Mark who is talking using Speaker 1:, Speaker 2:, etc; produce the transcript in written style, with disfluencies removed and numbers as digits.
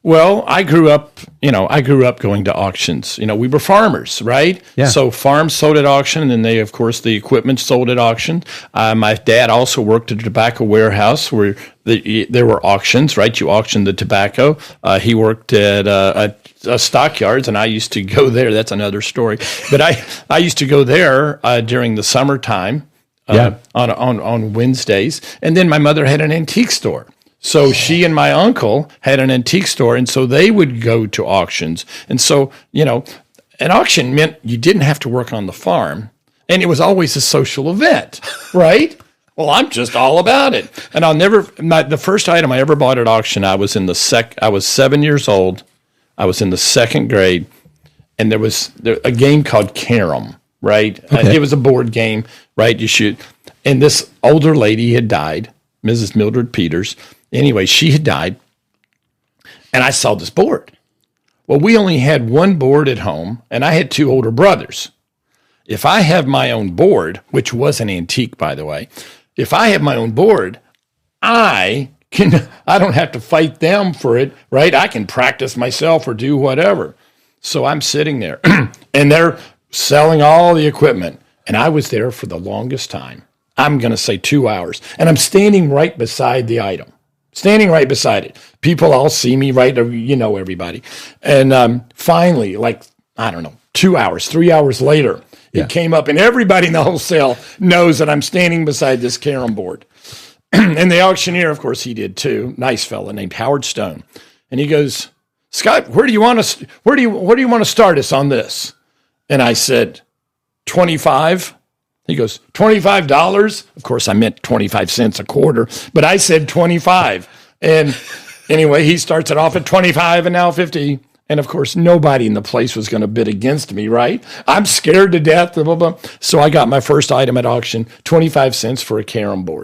Speaker 1: Well, I grew up going to auctions. We were farmers, right?
Speaker 2: Yeah.
Speaker 1: So farms sold at auction, and then of course, the equipment sold at auction. My dad also worked at a tobacco warehouse where there were auctions, right? You auctioned the tobacco. He worked at stockyards, and I used to go there. That's another story. But I used to go there during the summertime on Wednesdays. And then my mother had an antique store. So she and my uncle had an antique store, and so they would go to auctions. And so, an auction meant you didn't have to work on the farm, and it was always a social event, right? Well, I'm just all about it. And the first item I ever bought at auction, I was 7 years old. I was in the second grade, and there was a game called Carom, right?
Speaker 2: Okay.
Speaker 1: It was a board game, right? You shoot. And this older lady had died, Mrs. Mildred Peters. Anyway, she had died, and I saw this board. Well, we only had one board at home, and I had two older brothers. If I have my own board, which was an antique, by the way, if I have my own board, I don't have to fight them for it, right? I can practice myself or do whatever. So I'm sitting there, and they're selling all the equipment, and I was there for the longest time. I'm going to say 2 hours, and I'm standing right beside the item. Standing right beside it. People all see me, right? Everybody. And finally, 2 hours, 3 hours later, it came up, and everybody in the wholesale knows that I'm standing beside this carom board. And the auctioneer, of course, he did too. Nice fella named Howard Stone. And he goes, Scott, where do you want to start us on this? And I said, 25. He goes, $25? Of course, I meant 25 cents a quarter, but I said 25. And anyway, he starts it off at 25 and now 50. And of course, nobody in the place was going to bid against me, right? I'm scared to death, blah, blah, blah. So I got my first item at auction, 25 cents for a carom board.